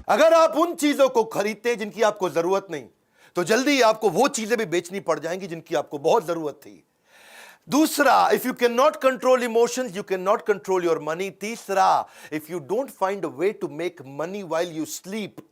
अगर आप उन चीजों को खरीदते हैं जिनकी आपको जरूरत नहीं, तो जल्दी आपको वो चीजें भी बेचनी पड़ जाएंगी जिनकी आपको बहुत जरूरत थी। दूसरा, if you can not control emotions, you can not control your money. तीसरा, if you don't find a way to make money while you sleep,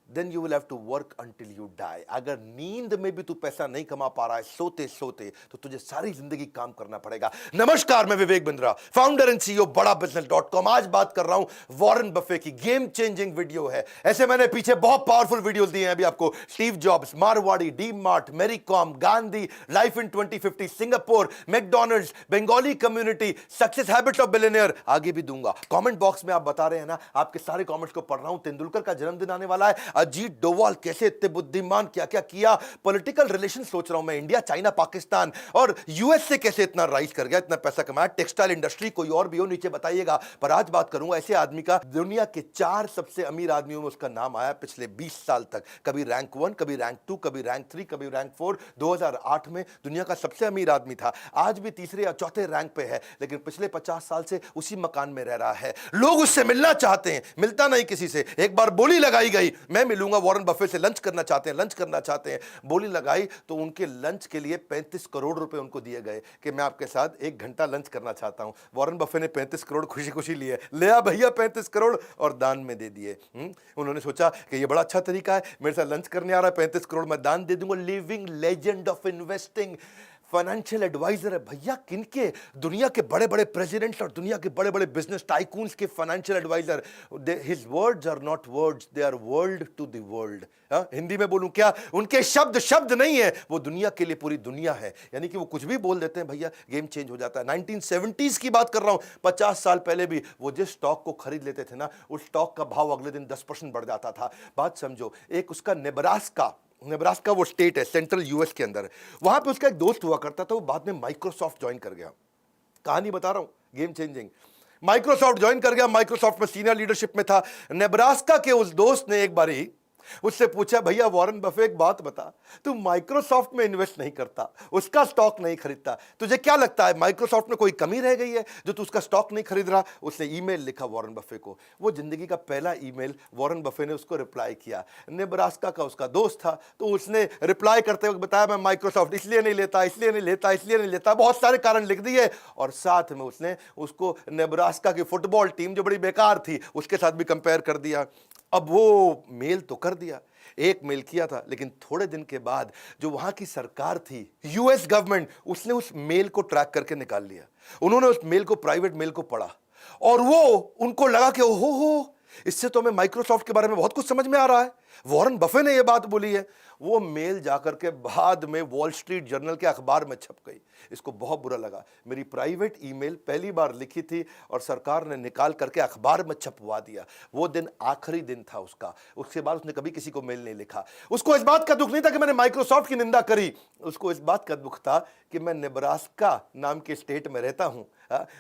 then you will have to work until you die। अगर नींद में भी तू पैसा नहीं कमा पा रहा है सोते सोते, तो तुझे सारी जिंदगी काम करना पड़ेगा। नमस्कार, मैं Vivek Bindra, founder and CEO बड़ा बिजनेस.com। आज बात कर रहा हूं वॉरेन बफे की। गेम चेंजिंग वीडियो है। ऐसे मैंने पीछे बहुत पावरफुल वीडियोस दिए हैं अभी आपको। Steve Jobs, Marwari, D Mart, Mary Kom, Gandhi, life in 2050, Singapore, McDonald's, Bengali community, success habits of billionaire, आगे भी दूंगा। कमेंट बॉक्स में आप बता रहे हैं ना, आपके सारे कमेंट्स को पढ़ रहा हूं। तेंदुलकर का जन्मदिन आने वाला है। अजीत डोवाल कैसे इतने बुद्धिमान, क्या क्या किया। पॉलिटिकल रिलेशन सोच रहा हूं मैं, इंडिया, चाइना, पाकिस्तान और यूएस से कैसे इतना राइज कर गया, इतना पैसा कमाया। टेक्सटाइल इंडस्ट्री, कोई और भी हो नीचे बताइएगा। पर आज बात करूंगा ऐसे आदमी का, दुनिया के 4 सबसे अमीर आदमियों में उसका नाम आया पिछले 20 साल तक। कभी रैंक 1, कभी रैंक 2, कभी रैंक 3, कभी रैंक 4। 2008 में दुनिया का सबसे अमीर आदमी था। आज भी तीसरे या चौथे रैंक पे है, लेकिन पिछले 50 साल से उसी मकान में रह रहा है। लोग उससे मिलना चाहते हैं, मिलता नहीं किसी से। एक बार बोली लगाई गई, मैं मिलूंगा वॉरेन बफे से, लंच करना चाहते हैं, लंच करना चाहते हैं। बोली लगाई तो उनके लंच के लिए 35 करोड़ रुपए उनको दिए गए कि मैं आपके साथ 1 घंटा लंच करना चाहता हूं। वॉरेन बफे ने 35 करोड़ खुशी खुशी लिए, ले आ भैया 35 करोड़, और दान में दे दिए। उन्होंने सोचा कि ये बड़ा अच्छा तरीका है, मेरे साथ लंच करने आ रहा है, 35 करोड़ मैं दान दे दूंगा। Living legend of investing, financial adviser है भैया। किनके? दुनिया के बड़े बड़े प्रेसिडेंट्स और दुनिया के बड़े बड़े बिजनेस टाइकून्स के financial adviser. His words are not words, they are world to the world. Hindi में बोलूं क्या, उनके शब्द शब्द नहीं है, वो दुनिया के लिए पूरी दुनिया है। यानी कि वो कुछ भी बोल देते हैं भैया, गेम चेंज हो जाता है। 1970s की बात कर रहा हूं, 50 साल पहले भी वो जिस स्टॉक को खरीद लेते थे ना, उस स्टॉक का भाव अगले दिन 10% बढ़ जाता था। बात समझो, एक उसका नेब्रास्का वो स्टेट है सेंट्रल यूएस के अंदर, वहां पे उसका एक दोस्त हुआ करता था, वो बाद में माइक्रोसॉफ्ट ज्वाइन कर गया। कहानी बता रहा हूं, गेम चेंजिंग। माइक्रोसॉफ्ट ज्वाइन कर गया, माइक्रोसॉफ्ट में सीनियर लीडरशिप में था। नेब्रास्का के उस दोस्त ने एक बारी उससे पूछा, भैया वॉरेन बफे एक बात बता, तू माइक्रोसॉफ्ट में इन्वेस्ट नहीं करता, उसका स्टॉक नहीं खरीदता, तुझे क्या लगता है माइक्रोसॉफ्ट में कोई कमी रह गई है जो तू उसका स्टॉक नहीं खरीद रहा? उसने ईमेल लिखा वॉरेन बफे को। वो जिंदगी का पहला ईमेल वॉरेन बफे ने उसको रिप्लाई किया। नेब्रास्का का उसका दोस्त था, तो उसने रिप्लाई करते वक्त बताया, मैं माइक्रोसॉफ्ट इसलिए नहीं लेता, इसलिए नहीं लेता, इसलिए नहीं लेता, बहुत सारे कारण लिख दिए। और साथ में उसने उसको नेब्रास्का की फुटबॉल टीम जो बड़ी बेकार थी उसके साथ भी कंपेयर कर दिया। अब वो मेल तो कर दिया, एक मेल किया था, लेकिन थोड़े दिन के बाद जो वहां की सरकार थी, यूएस गवर्नमेंट, उसने उस मेल को ट्रैक करके निकाल लिया। उन्होंने उस मेल को, प्राइवेट मेल को पढ़ा, और वो उनको लगा कि ओहो, इससे तो हमें माइक्रोसॉफ्ट के बारे में बहुत कुछ समझ में आ रहा है, वॉरेन बफे ने ये बात बोली है। वो मेल जाकर के बाद में वॉल स्ट्रीट जर्नल के अखबार में छप गई। इसको बहुत बुरा लगा, मेरी प्राइवेट ईमेल पहली बार लिखी थी और सरकार ने निकाल करके अखबार में छपवा दिया। वो दिन आखिरी दिन था उसका, उसके बाद उसने कभी किसी को मेल नहीं लिखा। उसको इस बात का दुख नहीं था कि मैंने माइक्रोसॉफ्ट की निंदा करी, उसको इस बात का दुख था कि मैं नेब्रास्का नाम के स्टेट में रहता हूं,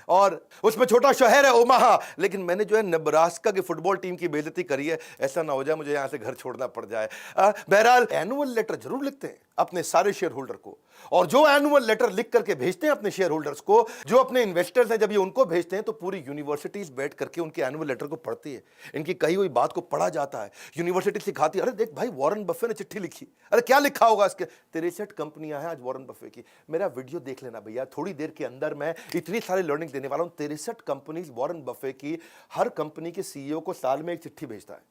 और उसमें छोटा शहर है ओमाहा, लेकिन मैंने जो है नेब्रास्का की फुटबॉल टीम की बेइज्जती करी है, ऐसा ना हो जाए मुझे यहां से घर छोड़ना पड़ जाए। बहरहाल एनुअल लेटर जरूर लिखते हैं अपने सारे शेयर होल्डर को, और जो एनुअल लेटर लिख करके भेजते हैं अपने शेयर होल्डर्स को, जो अपने इन्वेस्टर्स हैं, जब ये उनको भेजते हैं तो पूरी यूनिवर्सिटीज बैठ करके उनके एनुअल लेटर को पढ़ती है, इनकी कही हुई बात को पढ़ा जाता है। यूनिवर्सिटी सिखाती है, अरे देख भाई वॉरेन बफे ने चिट्ठी लिखी, अरे क्या लिखा होगा इसके, 63 कंपनियां हैं आज वॉरेन बफे की। मेरा वीडियो देख लेना भैया, थोड़ी देर के अंदर मैं इतनी सारी लर्निंग देने वाला हूं। 63 कंपनीज वॉरेन बफे की, हर कंपनी के सीईओ को साल में एक चिट्ठी भेजता है,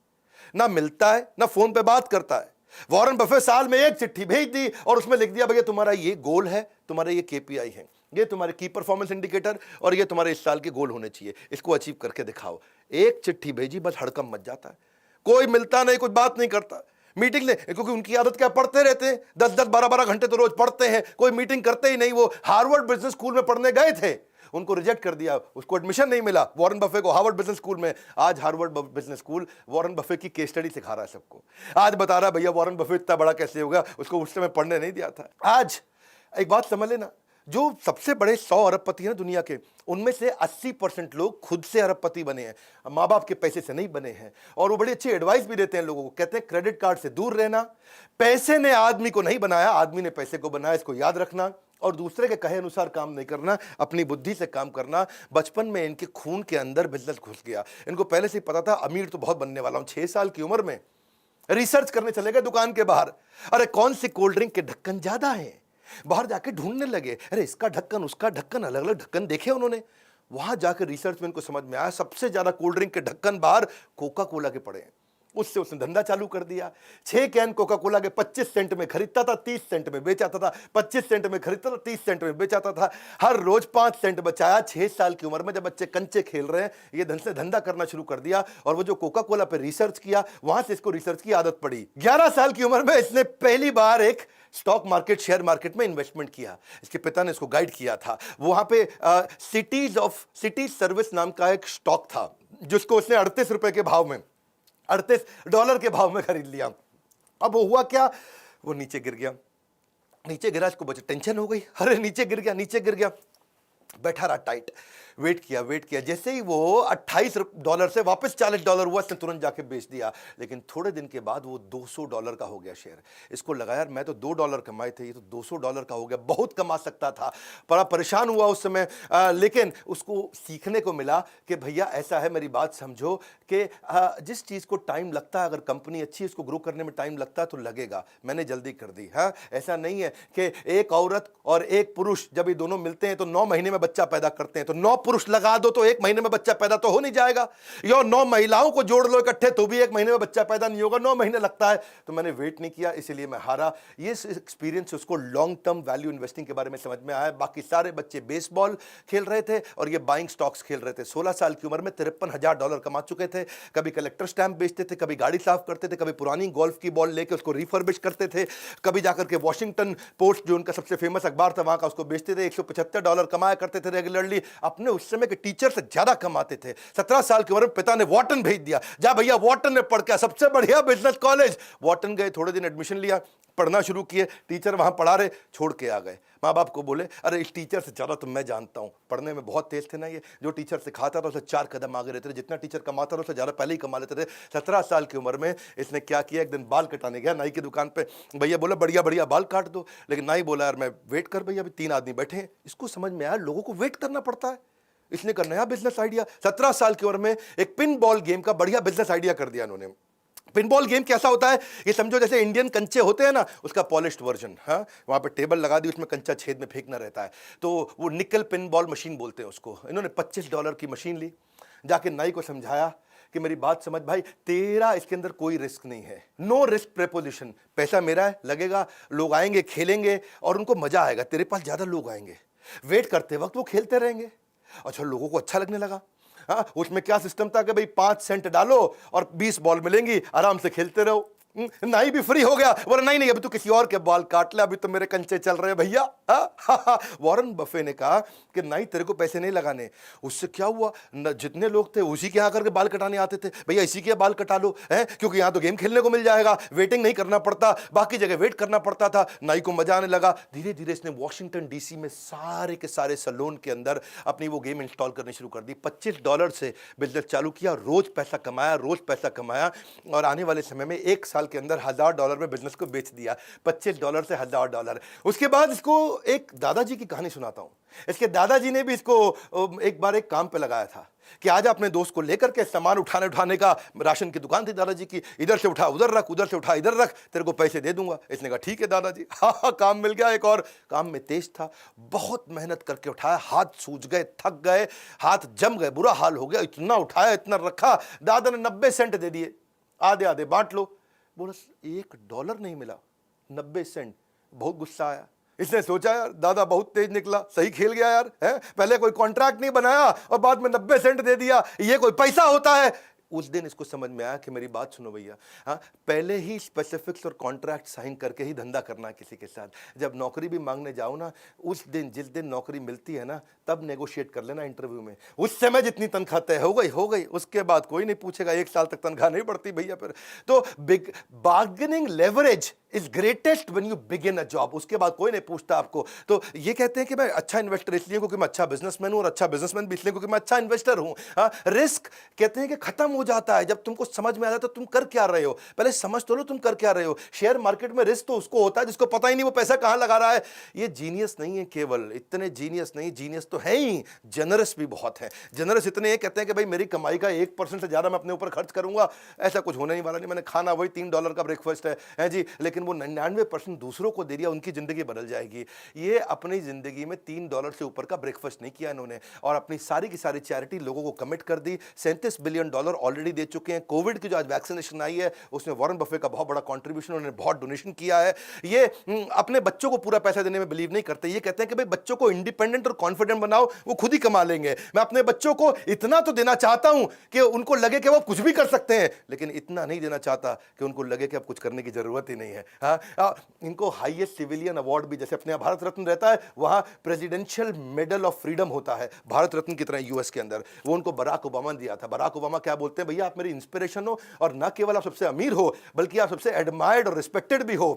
ना मिलता है ना फोन पे बात करता है। वॉरेन बफे साल में एक चिट्ठी भेज दी और उसमें लिख दिया, भैया तुम्हारा ये गोल है, तुम्हारा ये केपीआई है, ये तुम्हारे की परफॉर्मेंस इंडिकेटर, और ये तुम्हारे इस साल के गोल होने चाहिए, इसको अचीव करके दिखाओ। एक चिट्ठी भेजी, बस हड़कंप मच जाता है, कोई मिलता नहीं, कुछ बात नहीं करता। मीटिंग ले, क्योंकि उनकी आदत क्या, पढ़ते रहते हैं, 10-10 12-12 घंटे तो रोज पढ़ते हैं, कोई मीटिंग करते ही नहीं। वो हार्वर्ड बिजनेस स्कूल में पढ़ने गए थे, उनको रिजेक्ट कर दिया, उसको एडमिशन नहीं मिला वॉरेन बफे को हार्वर्ड बिजनेस स्कूल में। आज Harvard business school Warren Buffett की केस स्टडी सिखा रहा है सबको। आज बता रहा है भैया वॉरेन बफे इतना बड़ा कैसे होगा, उसको उस समय पढ़ने नहीं दिया था। आज एक बात समझ लेना, जो सबसे बड़े 100 अरबपति हैं दुनिया के, उनमें से 80% लोग खुद से अरबपति बने हैं, माँ बाप के पैसे से नहीं बने हैं। और वो बड़ी अच्छी एडवाइस भी देते हैं लोगों को, कहते हैं क्रेडिट कार्ड से दूर रहना, पैसे ने आदमी को नहीं बनाया, आदमी ने पैसे को बनाया, इसको याद रखना। और दूसरे के कहे अनुसार काम नहीं करना, अपनी बुद्धि से काम करना। बचपन में इनके खून के अंदर बिजनेस घुस गया। इनको पहले से ही पता था अमीर तो बहुत बनने वाला हूं। 6 साल की उम्र में रिसर्च करने चले गए दुकान के बाहर, अरे कौन सी कोल्ड ड्रिंक के ढक्कन ज्यादा हैं, बाहर जाके ढूंढने लगे, अरे इसका ढक्कन उसका ढक्कन, अलग अलग ढक्कन देखे उन्होंने। वहां जाकर रिसर्च में इनको समझ में आया सबसे ज्यादा कोल्ड ड्रिंक के ढक्कन बाहर कोका कोला के पड़े हैं। उससे उसने धंधा चालू कर दिया। 6 कैन कोका कोला के 25 सेंट में खरीदता था, 30 सेंट में बेचाता था, 25 सेंट में खरीदता था, 30 सेंट में बेचाता था। हर रोज 5 सेंट बचाया। 6 साल की उम्र में जब बच्चे कंचे खेल रहे हैं, ये धन से धंधा करना शुरू कर दिया। और वो जो कोका कोला पे रिसर्च किया, वहां से इसको रिसर्च की आदत पड़ी। 11 साल की उम्र में इसने पहली बार एक स्टॉक मार्केट, शेयर मार्केट में इन्वेस्टमेंट किया। इसके पिता ने इसको गाइड किया था। वहां पे सिटी सर्विस नाम का एक स्टॉक था, जिसको उसने 38 रुपए के भाव में, $38 के भाव में खरीद लिया। अब वो हुआ क्या, वो नीचे गिर गया। नीचे गिरा, इसको बच्चे टेंशन हो गई, अरे नीचे गिर गया, नीचे गिर गया। बैठा रहा टाइट, वेट किया। जैसे ही वो $28 से वापस $40 हुआ, इसने तुरंत जाके बेच दिया। लेकिन थोड़े दिन के बाद वो $200 का हो गया शेयर। इसको लगा यार मैं तो $2 कमाए थे, ये तो $200 का हो गया, बहुत कमा सकता था। बड़ा परेशान हुआ उस समय। लेकिन उसको सीखने को मिला कि भैया ऐसा है, मेरी बात समझो कि जिस चीज़ को टाइम लगता है, अगर कंपनी अच्छी है, उसको ग्रो करने में टाइम लगता है तो लगेगा। मैंने जल्दी कर दी। हाँ, ऐसा नहीं है कि एक औरत और एक पुरुष जब ये दोनों मिलते हैं तो 9 महीने में बच्चा पैदा करते हैं, तो 9 पुरुष लगा दो तो 1 महीने में बच्चा पैदा तो हो नहीं जाएगा। या 9 महिलाओं को जोड़ लो इकट्ठे तो भी 1 महीने में बच्चा पैदा नहीं होगा, 9 महीने लगता है। तो मैंने वेट नहीं किया, इसीलिए मैं हारा। ये एक्सपीरियंस उसको लॉन्ग टर्म वैल्यू इन्वेस्टिंग के बारे में समझ में आया। बाकी सारे बच्चे बेसबॉल खेल रहे थे और ये बाइंग स्टॉक्स खेल रहे थे। 16 साल की उम्र में $53,000 कमा चुके थे। कभी कलेक्टर स्टैंप बेचते थे, कभी गाड़ी साफ करते थे, कभी पुरानी गोल्फ की बॉल लेके उसको रिफर्बिश करते थे, कभी जाकर के वॉशिंगटन पोस्ट जो उनका सबसे फेमस अखबार था वहां का उसको बेचते थे। $175 कमाया करते थे रेगुलरली। अपने उस समय के टीचर से ज्यादा कमाते थे। 17 साल की उम्र में पिता ने वॉर्टन भेज दिया, जा भैया वॉर्टन में पढ़ के, सबसे बढ़िया बिजनेस कॉलेज। वॉर्टन गए, थोड़े दिन एडमिशन लिया, पढ़ना शुरू किए। टीचर वहां पढ़ा रहे, छोड़ के आ गए। माँ बाप को बोले अरे इस टीचर से ज्यादा तो मैं जानता हूं, पढ़ने में बहुत तेज थे ना ये, जो टीचर सिखाता था उसे 4 कदम आगे रहते थे, जितना टीचर कमाता था उससे ज्यादा पहले ही कमा लेते थे। 17 साल की उम्र में इसने क्या किया, एक दिन बाल कटाने गया नाई की दुकान पे। भैया बोला बढ़िया बढ़िया बाल काट दो, लेकिन नाई बोला यार मैं वेट कर भैया, अभी 3 आदमी बैठे हैं। इसको समझ में आया लोगों को वेट करना पड़ता है। इसने का नया बिजनेस आइडिया, 17 साल की उम्र में एक पिन बॉल गेम का बढ़िया बिजनेस आइडिया कर दिया इन्होंने। पिन बॉल गेम कैसा होता है, ये समझो जैसे इंडियन कंचे होते हैं ना, उसका पॉलिश्ड वर्जन। हाँ, वहां पे टेबल लगा दी, उसमें कंचा छेद में फेंकना रहता है, तो वो निकल पिन बॉल मशीन बोलते हैं उसको। इन्होंने $25 की मशीन ली, जाके नाई को समझाया कि मेरी बात समझ भाई, तेरा इसके अंदर कोई रिस्क नहीं है, नो रिस्क प्रेपोजिशन। पैसा मेरा है, लगेगा, लोग आएंगे खेलेंगे और उनको मजा आएगा, तेरे पास ज्यादा लोग आएंगे, वेट करते वक्त वो खेलते रहेंगे। अच्छा, लोगों को अच्छा लगने लगा। हाँ, उसमें क्या सिस्टम था कि भाई 5 सेंट डालो और 20 बॉल मिलेंगी, आराम से खेलते रहो। नाई भी फ्री हो गया, बोला नहीं नहीं अभी तो किसी और के बाल काट ले, अभी तो मेरे कंचे चल रहे हैं भैया। वॉरेन बफे ने कहा कि नाई तेरे को पैसे नहीं लगाने। उससे क्या हुआ, जितने लोग थे उसी के यहाँ करके बाल कटाने आते थे, भैया इसी के बाल कटा लो है, क्योंकि यहाँ तो गेम खेलने को मिल जाएगा, वेटिंग नहीं करना पड़ता, बाकी जगह वेट करना पड़ता था। नाई को मजा आने लगा। धीरे धीरे इसने वॉशिंगटन डीसी में सारे के सारे सैलून के अंदर अपनी वो गेम इंस्टॉल करनी शुरू कर दी। $25 से बिजनेस चालू किया, रोज पैसा कमाया, रोज पैसा कमाया, और आने वाले समय में 1 साल के अंदर $1000 में बिजनेस को बेच दिया। $25 से $1000। उसके बाद इसको एक दादाजी की कहानी सुनाता हूं। इसके दादाजी ने भी इसको एक बार एक काम पे लगाया था कि आज अपने दोस्त को लेकर के सामान उठाने का, राशन की दुकान थी दादाजी की, इधर से उठा उधर रख, उधर से उठा इधर रख, तेरे को पैसे दे दूंगा। इसने कहा ठीक है दादाजी। हाँ, काम मिल गया। एक और काम में तेज था, बहुत मेहनत करके उठाया, हाथ सूज गए, थक गए, हाथ जम गए, बुरा हाल हो गया। इतना उठाया, इतना रखा, दादा ने 90 सेंट दे दिए, आधे आधे बांट लो। बोला $1 नहीं मिला, 90 सेंट। बहुत गुस्सा आया। इसने सोचा यार दादा बहुत तेज निकला, सही खेल गया यार, है पहले कोई कॉन्ट्रैक्ट नहीं बनाया और बाद में 90 सेंट दे दिया, ये कोई पैसा होता है। उस दिन इसको समझ में आया कि मेरी बात सुनो भैया, हाँ, पहले ही स्पेसिफिक्स और कॉन्ट्रैक्ट साइन करके ही धंधा करना है किसी के साथ। जब नौकरी भी मांगने जाओ ना, उस दिन जिस दिन नौकरी मिलती है ना, तब नेगोशिएट कर लेना इंटरव्यू में। उस समय जितनी तनख्वाह तय हो गई, उसके बाद कोई नहीं पूछेगा। 1 साल तक तनख्वाह नहीं बढ़ती भैया फिर तो। Big bargaining leverage is greatest when you begin a job. उसके बाद कोई नहीं पूछता आपको। तो ये कहते हैं कि मैं अच्छा इन्वेस्टर इसलिए क्योंकि मैं अच्छा बिजनेसमैन हूं, और अच्छा बिजनेसमैन भी इसलिए क्योंकि मैं अच्छा इन्वेस्टर हूं। रिस्क कहते हैं कि खत्म हो जाता है जब तुमको समझ में आता है तो तुम कर क्या रहे हो, पहले समझ तो लो तुम कर क्या रहे हो। शेयर मार्केट में रिस्क तो उसको होता है जिसको पता ही नहीं वो पैसा कहां लगा रहा है। ये जीनियस नहीं है, केवल इतने जीनियस नहीं, जीनियस तो है ही, जनरस भी बहुत है। जनरस इतने हैं, कहते हैं कि भाई मेरी कमाई का 1% से ज्यादा मैं अपने ऊपर खर्च करूंगा, ऐसा कुछ होने नहीं वाला। नहीं, मैंने खाना वही $3 का ब्रेकफास्ट है जी, लेकिन वो 99% दूसरों को दे दिया, उनकी जिंदगी बदल जाएगी। ये अपनी जिंदगी में $3 से ऊपर का ब्रेकफास्ट नहीं किया इन्होंने, और अपनी सारी की सारी चैरिटी लोगों को कमिट कर दी। $37 बिलियन ऑलरेडी दे चुके हैं। कोविड की जो आज वैक्सीनेशन आई है उसमें वॉरेन बफे का बहुत बड़ा कंट्रीब्यूशन, उन्होंने बहुत डोनेशन किया है। ये अपने बच्चों को पूरा पैसा देने में बिलीव नहीं करते। ये कहते हैं कि भाई बच्चों को इंडिपेंडेंट और कॉन्फिडेंट बनाओ, वो खुद ही कमा लेंगे। मैं अपने बच्चों को इतना तो देना चाहता हूं कि उनको लगे कि वो कुछ भी कर सकते हैं, लेकिन इतना नहीं देना चाहता कि उनको लगे कि अब कुछ करने की जरूरत ही नहीं है। इनको हाईएस्ट सिविलियन अवार्ड भी, जैसे अपने भारत रत्न रहता है, वहां प्रेसिडेंशियल मेडल ऑफ फ्रीडम होता है भारत रत्न की तरह यूएस के अंदर, वो उनको बराक ओबामा ने दिया था। बराक ओबामा क्या बोलते हैं, भैया आप मेरी इंस्पिरेशन हो, और ना केवल आप सबसे अमीर हो बल्कि आप सबसे एडमायर्ड और रिस्पेक्टेड भी हो।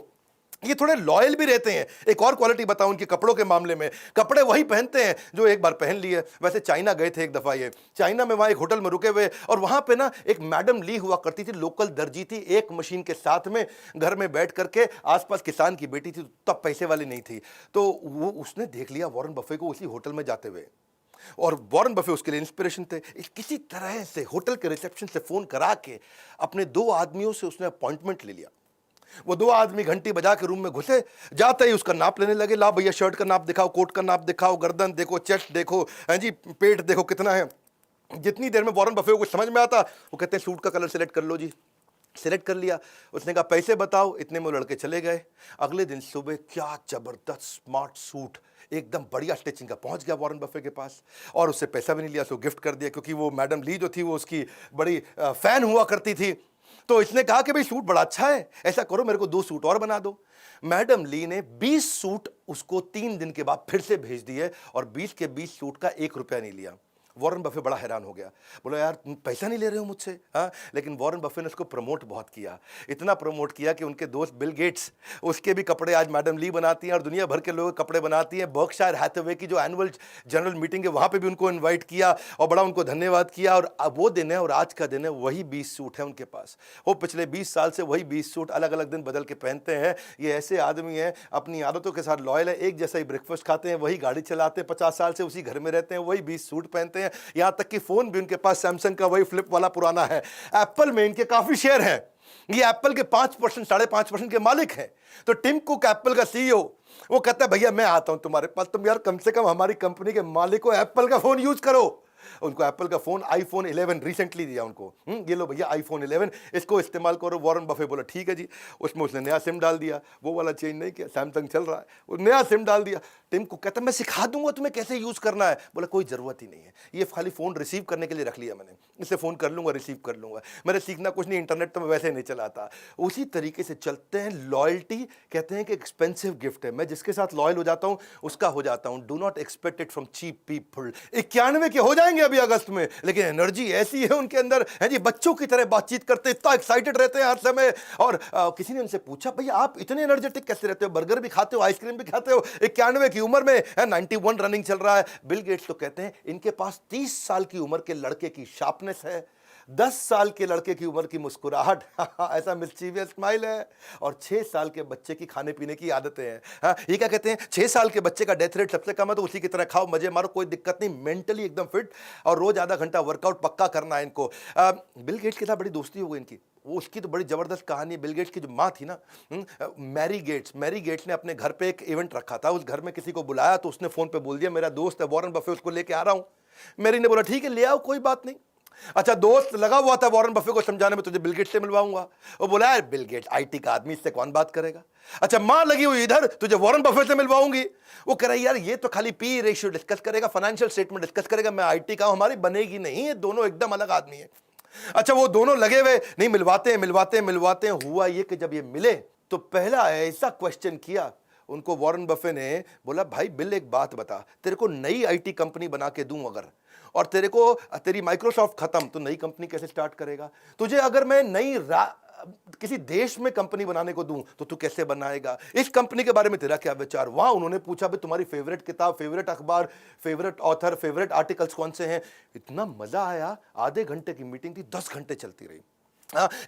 ये थोड़े लॉयल भी रहते हैं। एक और क्वालिटी बताऊं उनके कपड़ों के मामले में, कपड़े वही पहनते हैं जो एक बार पहन लिए। वैसे चाइना गए थे एक दफा, ये चाइना में वहां एक होटल में रुके हुए, और वहां पे ना एक मैडम ली हुआ करती थी, लोकल दर्जी थी, एक मशीन के साथ में घर में बैठ करके, आसपास किसान की बेटी थी, तब पैसे वाली नहीं थी। तो वो उसने देख लिया वॉरेन बफे को उसी होटल में जाते हुए, और वॉरेन बफे उसके लिए इंस्पिरेशन थे। किसी तरह से होटल के रिसेप्शन से फोन करा के अपने 2 आदमियों से उसने अपॉइंटमेंट ले लिया। वो 2 आदमी घंटी बजा के रूम में घुसे, जाते ही उसका नाप लेने लगे। ला भैया शर्ट का नाप दिखाओ, कोट का नाप दिखाओ, गर्दन देखो, चेस्ट देखो, हैं जी, पेट देखो कितना है। जितनी देर में वॉरेन बफे को समझ में आता, वो कहते हैं सूट का कलर सेलेक्ट कर लो जी। सेलेक्ट कर लिया। उसने कहा पैसे बताओ, इतने में वो लड़के चले गए। अगले दिन सुबह क्या जबरदस्त स्मार्ट सूट, एकदम बढ़िया स्टिचिंग का, पहुंच गया वॉरेन बफे के पास, और उससे पैसा भी नहीं लिया, उसको गिफ्ट कर दिया, क्योंकि वो मैडम ली जो थी वो उसकी बड़ी फैन हुआ करती थी। तो इसने कहा कि भाई सूट बड़ा अच्छा है, ऐसा करो मेरे को 2 सूट और बना दो। मैडम ली ने 20 सूट उसको 3 दिन के बाद फिर से भेज दिए, और 20 के 20 सूट का 1 रुपया नहीं लिया। वॉरेन बफे बड़ा हैरान हो गया, बोला यार तुम पैसा नहीं ले रहे हो मुझसे। हाँ, लेकिन वॉरेन बफे ने उसको प्रमोट बहुत किया, इतना प्रमोट किया कि उनके दोस्त बिल गेट्स, उसके भी कपड़े आज मैडम ली बनाती हैं, और दुनिया भर के लोग कपड़े बनाती हैं। बर्कशायर हैथवे की जो एनुअल जनरल मीटिंग है वहाँ पे भी उनको इन्वाइट किया, और बड़ा उनको धन्यवाद किया। और अब वो दिन है और आज का दिन है, वही 20 सूट है उनके पास। वो पिछले 20 साल से वही 20 सूट अलग अलग दिन बदल के पहनते हैं। ये ऐसे आदमी हैं, अपनी आदतों के साथ लॉयल है, एक जैसा ही ब्रेकफास्ट खाते हैं, वही गाड़ी चलाते हैं, 50 साल से उसी घर में रहते हैं, वही 20 सूट पहनते हैं। यहां तक कि फोन भी उनके पास सैमसंग का वही फ्लिप वाला पुराना है। एप्पल में इनके काफी शेयर हैं, ये एप्पल के 5%, 5.5% के मालिक हैं। तो टिम कुक एप्पल का सीईओ, वो कहता है भैया मैं आता हूं तुम्हारे पास, तुम यार कम से कम हमारी कंपनी के मालिक को एप्पल का फोन यूज करो। उनको एप्पल का फोन आईफोन 11 रिसेंटली दिया उनको, ये लो भैया आईफोन 11, इसको इस्तेमाल करो। वॉरेन बफे बोला ठीक है जी। उसमें उसने नया सिम डाल दिया, वो वाला चेंज नहीं किया, सैमसंग चल रहा है, वो नया सिम डाल दिया। टिम को कहता मैं सिखा दूंगा तुम्हें कैसे यूज करना है। बोला कोई जरूरत ही नहीं है, ये खाली फोन रिसीव करने के लिए रख लिया मैंने, इससे फोन कर लूंगा, रिसीव कर लूंगा, मैंने सीखना कुछ नहीं, इंटरनेट तो मैं वैसे नहीं चलाता। उसी तरीके से चलते हैं। लॉयल्टी कहते हैं कि एक्सपेंसिव गिफ्ट है, मैं जिसके साथ लॉयल हो जाता हूं उसका हो जाता हूं। Do not expect it from cheap people. 91 के हो जाएंगे अभी अगस्त में, लेकिन एनर्जी ऐसी है उनके अंदर, है जी, बच्चों की तरह बातचीत करते, इतना एक्साइटेड रहते हैं हर समय। और किसी ने उनसे पूछा भैया आप इतने एनर्जेटिक कैसे रहते हो, बर्गर भी खाते हो, आइसक्रीम भी खाते हो, 91 की उम्र में, 91 रनिंग चल रहा है। बिल गेट्स तो कहते हैं इनके पास 30 साल की उम्र के लड़के की शार्पनेस है, 10 साल के लड़के की उम्र की मुस्कुराहट, ऐसा मिस्चीवियस स्माइल है, और 6 साल के बच्चे की खाने पीने की आदतें हैं। हाँ, ये क्या कहते हैं, 6 साल के बच्चे का डेथ रेट सबसे कम है, तो उसी की तरह खाओ, मजे मारो, कोई दिक्कत नहीं, मेंटली एकदम फिट, और रोज आधा घंटा वर्कआउट पक्का करना है इनको। बिल गेट्स के साथ बड़ी दोस्ती हो गई इनकी। वो उसकी तो बड़ी जबरदस्त कहानी है। बिल गेट्स की जो माँ थी ना, मैरी गेट्स ने अपने घर पे एक इवेंट रखा था, उस घर में किसी को बुलाया, तो उसने फोन पे बोल दिया मेरा दोस्त है वॉरेन बफे, उसको लेके आ रहा हूं। मैरी ने बोला ठीक है ले आओ, कोई बात नहीं। अच्छा, दोस्त लगा हुआ था वॉरेन बफे को समझाने में, तुझे बिल गेट्स से मिलवाऊंगा। वो बोला यार बिल गेट्स आईटी का आदमी, इससे कौन बात करेगा। अच्छा, मां लगी हुई इधर, तुझे वॉरेन बफे से मिलवाऊंगी। वो कह रहा यार ये तो खाली पी रेशियो डिस्कस करेगा, फाइनेंशियल स्टेटमेंट डिस्कस करेगा, मैं आईटी का हूं, हमारी बनेगी नहीं, ये दोनों एकदम अलग आदमी है। अच्छा, वो दोनों लगे हुए, नहीं मिलवाते हैं। हुआ ये कि जब ये मिले तो पहला ऐसा क्वेश्चन किया उनको वॉरेन बफे ने, बोला भाई बिल एक बात बता, तेरे को नई आईटी कंपनी बना के दूं अगर, और तेरी माइक्रोसॉफ्ट खत्म, तो नई कंपनी कैसे स्टार्ट करेगा। तुझे अगर मैं किसी देश में कंपनी बनाने को दूं तो तू कैसे बनाएगा, इस कंपनी के बारे में तेरा क्या विचार। वहां उन्होंने पूछा भाई तुम्हारी फेवरेट किताब, फेवरेट अखबार, फेवरेट ऑथर, फेवरेट आर्टिकल्स कौन से हैं। इतना मजा आया, आधे घंटे की मीटिंग थी, 10 घंटे चलती रही।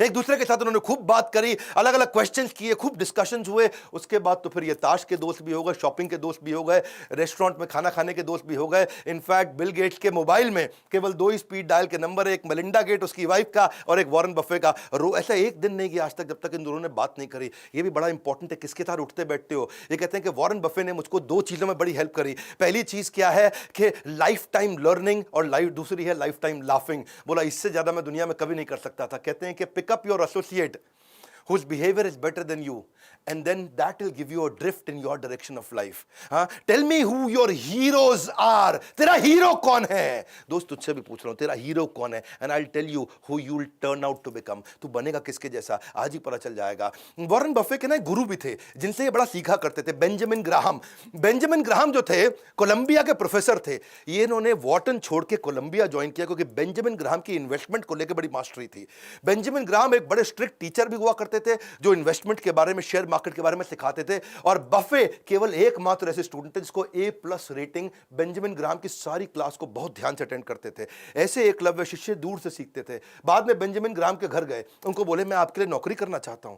एक दूसरे के साथ उन्होंने खूब बात करी, अलग अलग क्वेश्चंस किए, खूब डिस्कशंस हुए। उसके बाद तो फिर ये ताश के दोस्त भी हो गए, शॉपिंग के दोस्त भी हो गए, रेस्टोरेंट में खाना खाने के दोस्त भी हो गए। इनफैक्ट बिल गेट्स के मोबाइल में केवल 2 ही स्पीड डायल के नंबर, एक मेलिंडा गेट उसकी वाइफ का और एक वॉरेन बफे का। ऐसा एक दिन नहीं किया आज तक जब तक इन दोनों ने बात नहीं करी। ये भी बड़ा इंपॉर्टेंट है, किसके साथ उठते बैठते हो। ये कहते हैं कि वॉरेन बफे ने मुझको 2 चीजों में बड़ी हेल्प करी। पहली चीज क्या है कि लाइफ टाइम लर्निंग, और दूसरी है लाइफ टाइम लाफिंग। बोला इससे ज्यादा मैं दुनिया में कभी नहीं कर सकता था। कहते हैं कि pickup your associate whose behavior is better than you, and then that will give you a drift in your direction of life. Tell me who your heroes are. तेरा हीरो कौन है? दोस्त तुझसे भी पूछ रहा हूं, तेरा हीरो कौन है? And I'll tell you who you will turn out to become. तू बनेगा किसके जैसा, आज ही पता चल जाएगा। वॉरेन बफे के ना गुरु भी थे जिनसे ये बड़ा सीखा करते थे, बेंजामिन ग्राहम। बेंजामिन ग्राहम जो थे कोलंबिया के प्रोफेसर थे। ये इन्होंने वॉर्टन छोड़ के कोलंबिया ज्वाइन किया क्योंकि बेंजामिन ग्राहम की इन्वेस्टमेंट को लेकर बड़ी मास्टरी थी। बेंजामिन ग्राहम एक बड़े स्ट्रिक्ट टीचर भी हुआ करते थे जो इन्वेस्टमेंट के बारे में, शेयर मार्केट के बारे में सिखाते थे। और बफे केवल एकमात्र ऐसे स्टूडेंट थे जिसको A+ रेटिंग। बेंजामिन ग्राहम की सारी क्लास को बहुत ध्यान से अटेंड करते थे। ऐसे एकलव्य शिष्य दूर से सीखते थे। बाद में बेंजामिन ग्राहम के घर गए, उनको बोले मैं आपके लिए नौकरी करना चाहता हूं।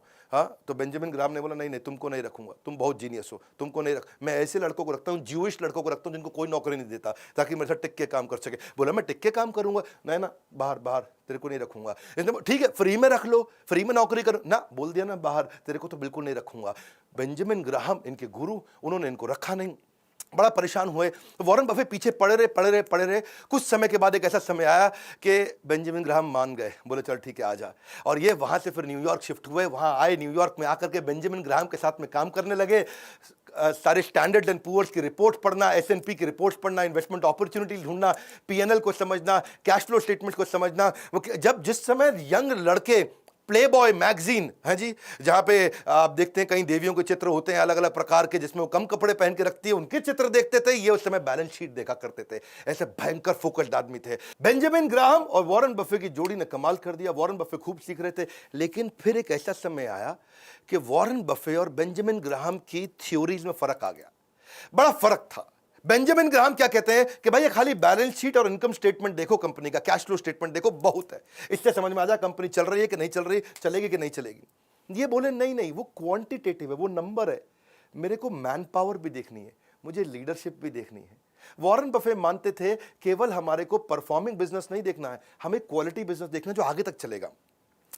तो बेंजामिन ग्राहम ने बोला नहीं नहीं, तुमको नहीं रखूंगा, तुम बहुत जीनियस हो, तुमको नहीं रख। मैं ऐसे लड़कों को रखता हूं, ज्यूइश लड़कों को रखता हूं जिनको कोई नौकरी नहीं देता, ताकि मेरे साथ टिक के काम कर सके। बोला मैं टिक के काम करूंगा, नहीं ना, बाहर बाहर, तेरे को नहीं रखूंगा। ठीक है फ्री में रख लो, फ्री में नौकरी करो ना, बोल दिया ना बाहर, तेरे को तो बिल्कुल नहीं रखूंगा। बेंजामिन ग्राहम इनके गुरु, उन्होंने इनको रखा नहीं। बड़ा परेशान हुए। वॉरेन बफे पीछे पड़े रहे। कुछ समय के बाद एक ऐसा समय आया कि बेंजामिन ग्राहम मान गए, बोले चल ठीक है आ जा। और ये वहां से फिर न्यूयॉर्क शिफ्ट हुए। वहां आए, न्यूयॉर्क में आकर के बेंजामिन ग्राहम के साथ में काम करने लगे। सारे स्टैंडर्ड एंड पुअर्स की रिपोर्ट पढ़ना, S&P की रिपोर्ट पढ़ना, इन्वेस्टमेंट अपॉर्चुनिटी ढूंढना, P&L को समझना, कैश फ्लो स्टेटमेंट को समझना। जब जिस समय यंग लड़के प्लेबॉय मैगजीन है जी, जहां पे आप देखते हैं कई देवियों के चित्र होते हैं अलग अलग प्रकार के, जिसमें वो कम कपड़े पहन के रखती है, उनके चित्र देखते थे। ये उस समय बैलेंस शीट देखा करते थे। ऐसे भयंकर फोकस्ड आदमी थे। बेंजामिन ग्राहम और वॉरेन बफे की जोड़ी ने कमाल कर दिया। वॉरेन बफे खूब सीख रहे थे, लेकिन फिर एक ऐसा समय आया कि वॉरेन बफे और बेंजामिन ग्राहम की थ्योरीज में फर्क आ गया। बड़ा फर्क था। बेंजामिन ग्राहम क्या कहते हैं कि भाई ये खाली बैलेंस शीट और इनकम स्टेटमेंट देखो, कंपनी का कैश फ्लो स्टेटमेंट देखो, बहुत है, इससे समझ में आ जाए कंपनी चल रही है कि नहीं चल रही, चलेगी कि नहीं चलेगी। ये बोले नहीं नहीं, वो क्वांटिटेटिव है, वो नंबर है, मेरे को मैन पावर भी देखनी है, मुझे लीडरशिप भी देखनी है। वॉरेन बफे मानते थे केवल हमारे को परफॉर्मिंग बिजनेस नहीं देखना है, हमें क्वालिटी बिजनेस देखना है जो आगे तक चलेगा।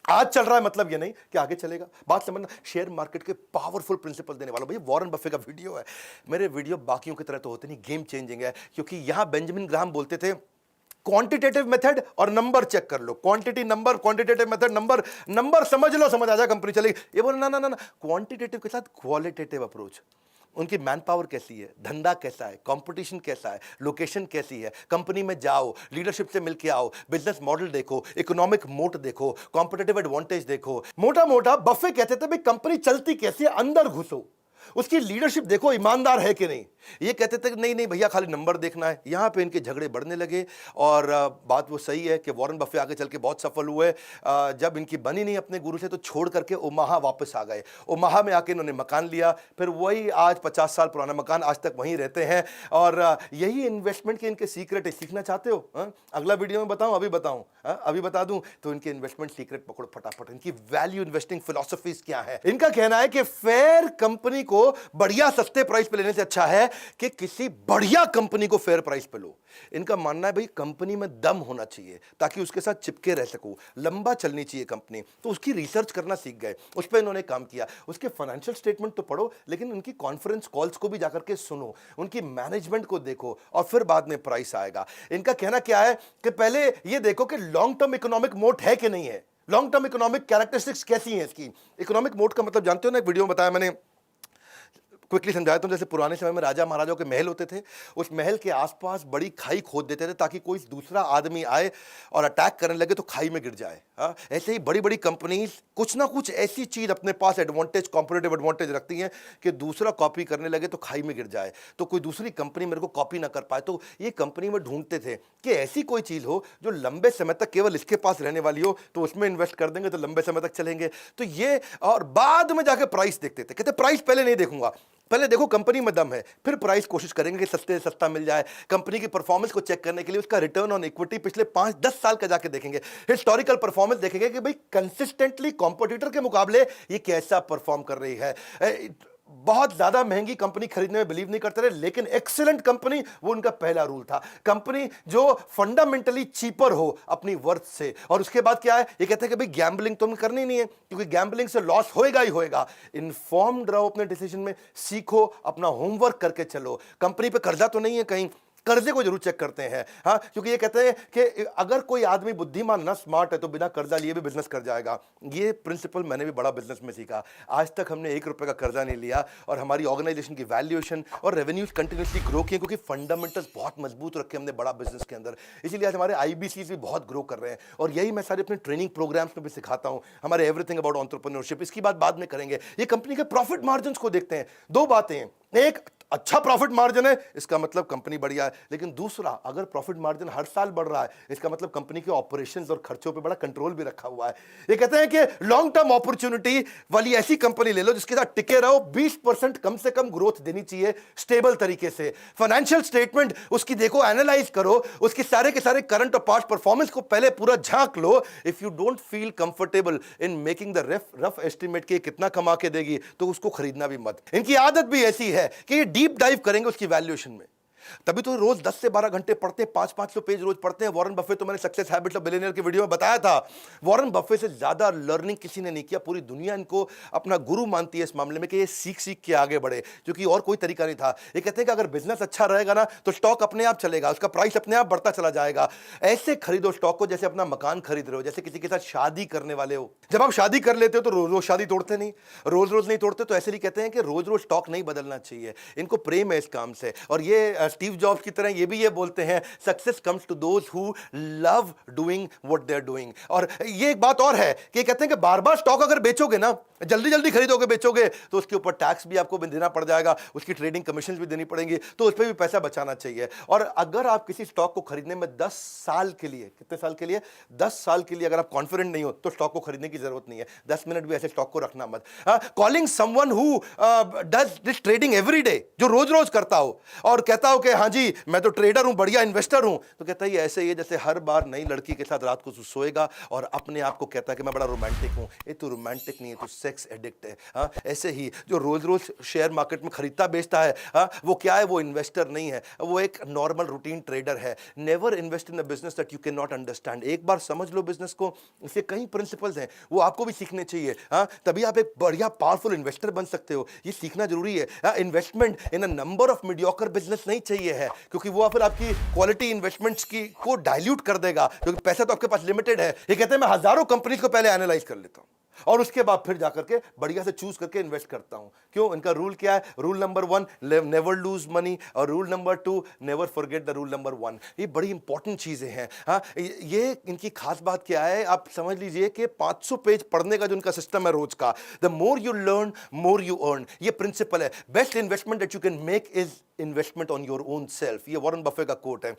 आज चल रहा है मतलब ये नहीं कि आगे चलेगा। बात समझना, शेयर मार्केट के पावरफुल प्रिंसिपल देने वाला भैया वॉरेन बफे का वीडियो है। मेरे वीडियो बाकियों की तरह तो होते नहीं, गेम चेंजिंग है, क्योंकि यहां बेंजामिन ग्राहम बोलते थे क्वांटिटेटिव मेथड और नंबर चेक कर लो, quantity number, quantitative method number, number समझ लो, समझ आ जाए कंपनी चलेगी। ये बोले ना ना ना ना, क्वांटिटेटिव के साथ क्वालिटेटिव अप्रोच। उनकी मैन पावर कैसी है, धंधा कैसा है, कंपटीशन कैसा है, लोकेशन कैसी है, कंपनी में जाओ, लीडरशिप से मिलके आओ, बिजनेस मॉडल देखो, इकोनॉमिक मोट देखो, कॉम्पिटिटिव एडवांटेज देखो। मोटा मोटा बफे कहते थे भाई कंपनी चलती कैसे, अंदर घुसो, उसकी लीडरशिप देखो, ईमानदार है कि नहीं। ये कहते थे नहीं नहीं भैया खाली नंबर देखना है। यहां पे इनके झगड़े बढ़ने लगे। और बात वो सही है कि वॉरेन बफे आगे चल के बहुत सफल हुए। जब इनकी बनी नहीं अपने गुरु से तो छोड़ करके ओमाहा वापस आ गए। ओमाहा में आके इन्होंने मकान लिया, फिर वही आज 50 साल पुराना मकान, आज तक वहीं रहते हैं। और यही इन्वेस्टमेंट के इनके सीक्रेट है। सीखना चाहते हो अगला वीडियो में बताऊं, अभी बताऊं, अभी बता दूं तो इनके इन्वेस्टमेंट सीक्रेट पकड़ो फटाफट। इनकी वैल्यू इन्वेस्टिंग फिलॉसफीज क्या है। इनका कहना है कि फेयर कंपनी को बढ़िया सस्ते प्राइस पे लेने से अच्छा है कि किसी बढ़िया कंपनी को फेयर प्राइस पे लो। इनका मानना है भाई कंपनी में दम होना चाहिए ताकि उसके साथ चिपके रह सको, लंबा चलनी चाहिए कंपनी। तो उसकी रिसर्च करना सीख गए, उस पर इन्होंने काम किया। उसके फाइनेंशियल स्टेटमेंट तो पढ़ो, लेकिन उनकी कॉन्फ्रेंस कॉल्स को भी जाकर के सुनो, उनकी मैनेजमेंट को देखो, और फिर बाद में प्राइस आएगा। इनका कहना क्या है कि पहले ये देखो कि लॉन्ग टर्म इकोनॉमिक मोट है कि नहीं है, लॉन्ग टर्म इकोनॉमिक कैरेक्टरिस्टिक्स कैसी हैं इसकी। इकोनॉमिक मोट का मतलब जानते हो ना, एक वीडियो में बताया मैंने, क्विकली समझाता हूं। जैसे पुराने समय में राजा महाराजाओं के महल होते थे, उस महल के आसपास बड़ी खाई खोद देते थे ताकि कोई दूसरा आदमी आए और अटैक करने लगे तो खाई में गिर जाए। हाँ, ऐसे ही बड़ी बड़ी कंपनीज कुछ ना कुछ ऐसी चीज अपने पास एडवांटेज, कॉम्पिटिटिव एडवांटेज रखती हैं कि दूसरा कॉपी करने लगे तो खाई में गिर जाए, तो कोई दूसरी कंपनी मेरे को कॉपी ना कर पाए। तो ये कंपनी में ढूंढते थे कि ऐसी कोई चीज हो जो लंबे समय तक केवल इसके पास रहने वाली हो, तो उसमें इन्वेस्ट कर देंगे तो लंबे समय तक चलेंगे। तो ये, और बाद में जाके प्राइस देखते थे, कहते प्राइस पहले नहीं देखूंगा, पहले देखो कंपनी में दम है, फिर प्राइस कोशिश करेंगे कि सस्ते से सस्ता मिल जाए। कंपनी की परफॉर्मेंस को चेक करने के लिए उसका रिटर्न ऑन इक्विटी पिछले 5-10 साल का जाके देखेंगे, हिस्टोरिकल परफॉर्मेंस देखेंगे कि भाई कंसिस्टेंटली कॉम्पिटिटर के मुकाबले ये कैसा परफॉर्म कर रही है। बहुत ज्यादा महंगी कंपनी खरीदने में बिलीव नहीं करते रहे, लेकिन एक्सीलेंट कंपनी वो उनका पहला रूल था। कंपनी जो फंडामेंटली चीपर हो अपनी वर्थ से। और उसके बाद क्या है, ये कहते हैं कि भाई गैम्बलिंग तो हमें करनी नहीं है, क्योंकि गैम्बलिंग से लॉस होएगा ही होएगा। इन्फॉर्म्ड रहो अपने डिसीजन में, सीखो, अपना होमवर्क करके चलो। कंपनी पे कर्जा तो नहीं है कहीं, कर्जे को जरूर चेक करते हैं। हाँ, क्योंकि ये कहते हैं कि अगर कोई आदमी बुद्धिमान ना, स्मार्ट है, तो बिना कर्जा लिए भी बिजनेस कर जाएगा। ये प्रिंसिपल मैंने भी बड़ा बिजनेस में सीखा। आज तक हमने 1 रुपए का कर्जा नहीं लिया और हमारी ऑर्गेनाइजेशन की वैल्यूएशन और रेवेन्यूज कंटिन्यूसली ग्रो किए, क्योंकि फंडामेंटल्स बहुत मजबूत रखे हमने बड़ा बिजनेस के अंदर। इसीलिए आज हमारे IBCs भी बहुत ग्रो कर रहे हैं, और यही मैं सारे अपने ट्रेनिंग प्रोग्राम्स में भी सिखाता हूं, हमारे एवरीथिंग अबाउट एंटरप्रेन्योरशिप। इसकी बात बाद में करेंगे। ये कंपनी के प्रॉफिट मार्जिन को देखते हैं। 2 बातें हैं, एक, अच्छा प्रॉफिट मार्जिन है, इसका मतलब कंपनी बढ़िया है। लेकिन दूसरा, अगर प्रॉफिट मार्जिन हर साल बढ़ रहा है, इसका मतलब कंपनी के ऑपरेशंस और खर्चों पे बड़ा कंट्रोल भी रखा हुआ है। ये कहते हैं कि लॉन्ग टर्म अपॉर्चुनिटी वाली ऐसी कंपनी ले लो जिसके साथ टिके रहो, 20% कम से कम ग्रोथ देनी चाहिए स्टेबल तरीके से। फाइनेंशियल स्टेटमेंट उसकी देखो, एनालाइज करो, उसके सारे के सारे करंट और पास्ट परफॉर्मेंस को पहले पूरा झांक लो। If you don't feel comfortable in making the rough estimate कि कितना कमा के देगी, तो उसको खरीदना भी मत। इनकी आदत भी ऐसी है कि डीप डाइव करेंगे उसकी वैल्यूएशन में, तभी तो रोज 10 से 12 घंटे पढ़ते हैं, 500-500 पेज रोज पढ़ते हैं। वॉरेन बफे तो मैंने सक्सेस हैबिट्स ऑफ बिलियनियर की वीडियो में बताया था, वॉरेन बफे से ज्यादा लर्निंग किसी ने नहीं किया। पूरी दुनिया इनको अपना गुरु मानती है इस मामले में कि ये सीख के आगे बढ़े, क्योंकि और कोई तरीका नहीं था। ये कहते हैं कि अगर बिजनेस अच्छा रहेगा ना, तो स्टॉक अपने आप चलेगा, उसका प्राइस अपने आप बढ़ता चला जाएगा। ऐसे खरीदो स्टॉक को जैसे अपना मकान खरीद रहे हो, जैसे किसी के साथ शादी करने वाले हो। जब आप शादी कर लेते हो तो रोज रोज शादी तोड़ते नहीं, रोज रोज नहीं तोड़ते। तो ऐसे ही कहते हैं कि रोज रोज स्टॉक नहीं बदलना चाहिए, इनको प्रेम है इस काम से। और ये स्टीव जॉब्स की तरह ये भी ये बोलते हैं, success comes to those who love doing what they are doing. और ये एक बात और है कि कहते हैं कि बार बार स्टॉक अगर बेचोगे ना, जल्दी जल्दी खरीदोगे बेचोगे, तो उसके ऊपर टैक्स भी आपको देना पड़ जाएगा, उसकी ट्रेडिंग कमीशन भी देनी पड़ेंगी, तो उस पर भी पैसा बचाना चाहिए। और अगर आप किसी स्टॉक को खरीदने में 10 साल के लिए, कितने साल के लिए, 10 साल के लिए अगर आप कॉन्फिडेंट नहीं हो, तो स्टॉक को खरीदने की जरूरत नहीं है। 10 मिनट भी ऐसे स्टॉक को रखना मत। Calling someone who does this trading every day, जो रोज रोज करता हो और कहता हो कि हाँ जी मैं तो ट्रेडर हूं, बढ़िया इन्वेस्टर हूं, तो कहता है ऐसे ही जैसे हर बार नई लड़की के साथ रात को सोएगा और अपने आप को कहता है कि मैं बड़ा रोमांटिक हूं। ये तो रोमांटिक नहीं है, तो सेक्स एडिक्ट है। हाँ, ऐसे ही जो रोज रोज शेयर मार्केट में खरीदता बेचता है, हाँ, वो क्या है, वो इन्वेस्टर नहीं है, वो एक नॉर्मल रूटीन ट्रेडर है। Never invest in a business that you can not understand. एक बार समझ लो बिजनेस को, इसके कई प्रिंसिपल्स हैं, वो आपको भी सीखने चाहिए। हाँ, तभी आप एक बढ़िया पावरफुल इन्वेस्टर बन सकते हो, ये सीखना जरूरी है। Investment in a number of mediocre business नहीं चाहिए है, क्योंकि वो फिर आपकी क्वालिटी इन्वेस्टमेंट्स की को डाइल्यूट कर देगा, क्योंकि पैसा तो आपके पास लिमिटेड है। ये कहते हैं मैं हजारों कंपनीज को पहले एनालाइज कर लेता हूं और उसके बाद फिर जाकर के बढ़िया से चूज करके इन्वेस्ट करता हूं। क्यों? इनका रूल क्या है? Rule number 1, never lose money, और rule number 2, never forget the rule number 1। ये बड़ी इंपॉर्टेंट चीजें हैं। हाँ, ये इनकी खास बात क्या है, आप समझ लीजिए कि 500 पेज पढ़ने का जो इनका सिस्टम है रोज का, the more you learn more you earn, ये प्रिंसिपल है। Best investment that you can make is investment on your own self, ये वॉरेन बफे का कोट है।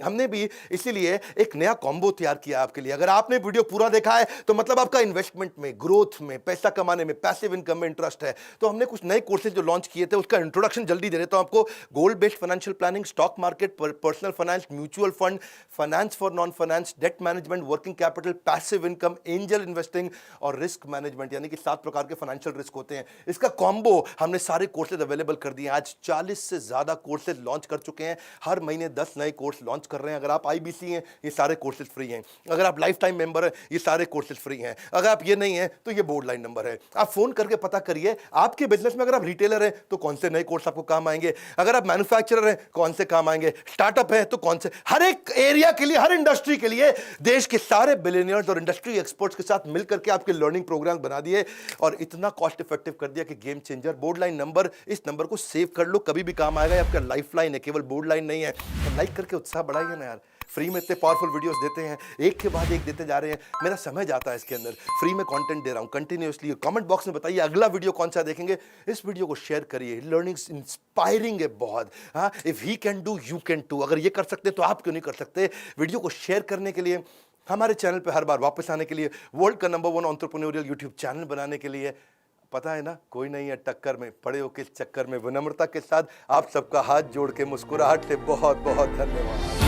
हमने भी इसीलिए एक नया कॉम्बो तैयार किया आपके लिए। अगर आपने वीडियो पूरा देखा है तो मतलब आपका इन्वेस्टमेंट में, ग्रोथ में, पैसा कमाने में, पैसिव इनकम में इंटरेस्ट है। तो हमने कुछ नए कोर्सेज जो लॉन्च किए थे, उसका इंट्रोडक्शन जल्दी दे देता हूं आपको। गोल based financial planning, stock market, personal finance, mutual fund, finance for non finance, debt management, working capital, passive income, angel investing और रिस्क मैनेजमेंट, यानी कि 7 प्रकार के फाइनेंशियल रिस्क होते हैं। इसका कॉम्बो हमने सारे कोर्सेज अवेलेबल कर दिए। आज 40 से ज्यादा ज़्यादा कोर्सेज लॉन्च कर चुके हैं, हर महीने 10 नए कोर्स लॉन्च कर रहे हैं। अगर आप IBC हैं, ये सारे कोर्सेज फ्री हैं। अगर आप लाइफ टाइम मेंबर हैं, ये सारे कोर्सेज फ्री हैं। अगर आप ये नहीं हैं तो ये बोर्ड लाइन नंबर है, आप फोन करके पता करिए आपके बिजनेस में। अगर आप रिटेलर हैं तो कौन से नए कोर्स आपको काम आएंगे, अगर आप मैन्युफैक्चरर हैं कौन से काम आएंगे, स्टार्टअप है तो कौन से, हर एक एरिया के लिए, हर इंडस्ट्री के लिए देश के सारे बिलियनियर्स और इंडस्ट्री एक्सपर्ट्स के साथ मिलकर के आपके लर्निंग प्रोग्राम बना दिए और इतना कॉस्ट इफेक्टिव कर दिया कि game changer. Board line number, इस नंबर को सेव कर लो, कभी भी काम आएगा। आपका लाइफ लाइन है, केवल बोर्ड लाइन नहीं है। तो लाइक करके उत्साह बढ़ाइए ना यार। फ्री में इतने पावरफुल वीडियोस देते हैं, एक के बाद एक देते जा रहे हैं, मेरा समय जाता है इसके अंदर। फ्री में कंटेंट दे रहा हूं कंटिन्यूअसली। कमेंट बॉक्स में बताइए अगला वीडियो कौन सा देखेंगे। इस वीडियो को शेयर करिए, लर्निंग्स इंस्पायरिंग है बहुत। हाँ, if he can do you can too. अगर ये कर सकते तो आप क्यों नहीं कर सकते। वीडियो को शेयर करने के लिए, हमारे चैनल पे हर बार वापस आने के लिए, वर्ल्ड का नंबर 1 एंटरप्रेन्योरियल यूट्यूब चैनल बनाने के लिए, पता है ना कोई नहीं है टक्कर में, पड़े हो किस चक्कर में। विनम्रता के साथ आप सबका हाथ जोड़ के मुस्कुराहट से बहुत बहुत धन्यवाद।